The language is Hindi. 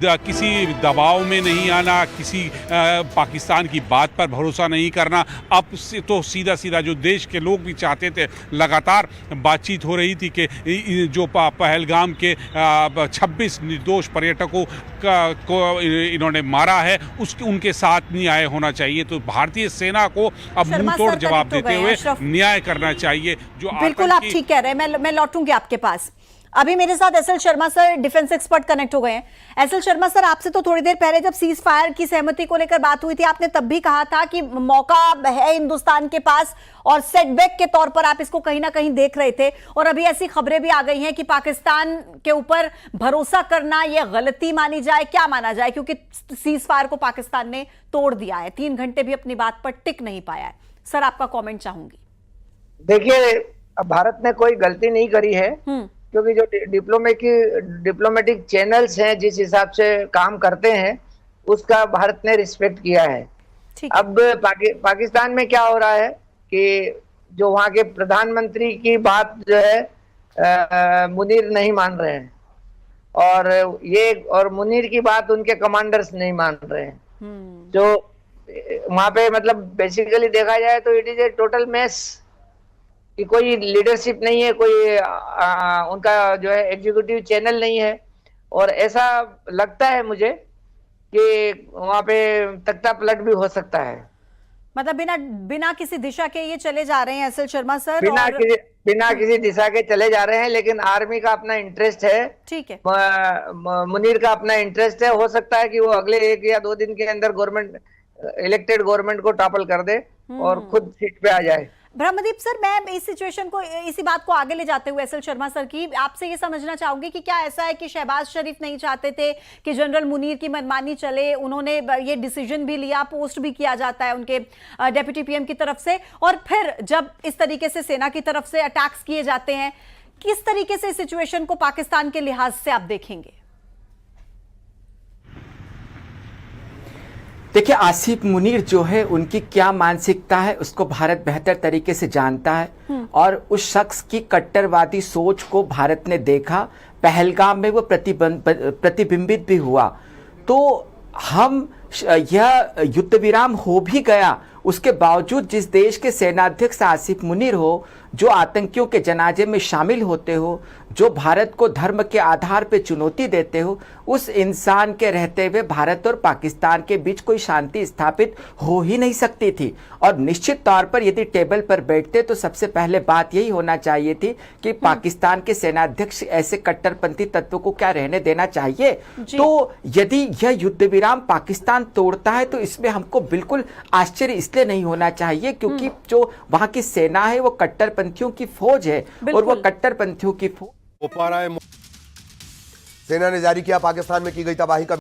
किसी दबाव में नहीं आना, किसी पाकिस्तान की बात पर भरोसा नहीं करना। अब से तो सीधा सीधा जो देश के लोग भी चाहते थे, लगातार बातचीत हो रही थी कि जो पहलगाम के 26 निर्दोष पर्यटकों को इन्होंने मारा है, उनके साथ न्याय होना चाहिए। तो भारतीय सेना को अब मुंह तोड़ जवाब देते हुए न्याय करना चाहिए। जो बिल्कुल आप ठीक कह रहे हैं। मैं लौटूंगी आपके पास। अभी मेरे साथ S L Sharma sir, defence expert, connect हो गए हैं। एसएल शर्मा सर, आपसे तो थोड़ी देर पहले जब सीज फायर की सहमति को लेकर बात हुई थी, आपने तब भी कहा था कि मौका है हिंदुस्तान के पास और सेटबैक के तौर पर आप इसको कहीं ना कहीं देख रहे थे। और अभी ऐसी खबरें भी आ गई हैं कि पाकिस्तान के ऊपर भरोसा करना यह गलती मानी जाए, क्या माना जाए, क्योंकि सीज फायर को पाकिस्तान ने तोड़ दिया है, 3 घंटे भी अपनी बात पर टिक नहीं पाया है। सर, आपका कॉमेंट चाहूंगी। देखिए, भारत ने कोई गलती नहीं करी है, क्योंकि जो डिप्लोमेटिक चैनल्स हैं जिस हिसाब से काम करते हैं उसका भारत ने रिस्पेक्ट किया है। अब पाकिस्तान में क्या हो रहा है कि जो वहाँ के प्रधानमंत्री की बात जो है मुनीर नहीं मान रहे हैं, और मुनीर की बात उनके कमांडर्स नहीं मान रहे हैं। जो वहाँ पे मतलब बेसिकली देखा जाए तो it is a total mess कि कोई लीडरशिप नहीं है, कोई उनका जो है एग्जीक्यूटिव चैनल नहीं है। और ऐसा लगता है मुझे कि वहां पे तख्ता पलट भी हो सकता है। मतलब बिना किसी दिशा के ये चले जा रहे हैं एसएल शर्मा सर, बिना किसी दिशा के चले जा रहे हैं। लेकिन आर्मी का अपना इंटरेस्ट है, ठीक है, मुनीर का अपना इंटरेस्ट है। हो सकता है कि वो अगले 1 या 2 दिन के अंदर इलेक्टेड गवर्नमेंट को टॉपल कर दे और खुद सीट पे आ जाए। ब्रह्मदीप सर, मैं इस सिचुएशन को, इसी बात को आगे ले जाते हुए एसएल शर्मा सर की आपसे ये समझना चाहूंगी कि क्या ऐसा है कि शहबाज शरीफ नहीं चाहते थे कि जनरल मुनीर की मनमानी चले? उन्होंने ये डिसीजन भी लिया, पोस्ट भी किया जाता है उनके डेप्यूटी पीएम की तरफ से, और फिर जब इस तरीके से सेना की तरफ से अटैक्स किए जाते हैं, किस तरीके से सिचुएशन को पाकिस्तान के लिहाज से आप देखेंगे? देखिए, आसिफ मुनीर जो है, उनकी क्या मानसिकता है उसको भारत बेहतर तरीके से जानता है, और उस शख्स की कट्टरवादी सोच को भारत ने देखा, पहलगाम में वो प्रतिबिंबित भी हुआ। तो हम यह युद्ध विराम हो भी गया, उसके बावजूद जिस देश के सेनाध्यक्ष आसिफ मुनीर हो, जो आतंकियों के जनाजे में शामिल होते हो, जो भारत को धर्म के आधार पर चुनौती देते हो, उस इंसान के रहते हुए भारत और पाकिस्तान के बीच कोई शांति स्थापित हो ही नहीं सकती थी। और निश्चित तौर पर यदि टेबल पर बैठते तो सबसे पहले बात यही होना चाहिए थी कि पाकिस्तान के सेनाध्यक्ष ऐसे कट्टरपंथी तत्वों को क्या रहने देना चाहिए। तो यदि यह युद्ध विराम पाकिस्तान तोड़ता है तो इसमें हमको बिल्कुल आश्चर्य इसलिए नहीं होना चाहिए, क्योंकि जो वहां की सेना है वो कट्टरपंथियों की फौज है, और वो कट्टरपंथियों की फौज सेना ने जारी किया पाकिस्तान में की गई तबाही का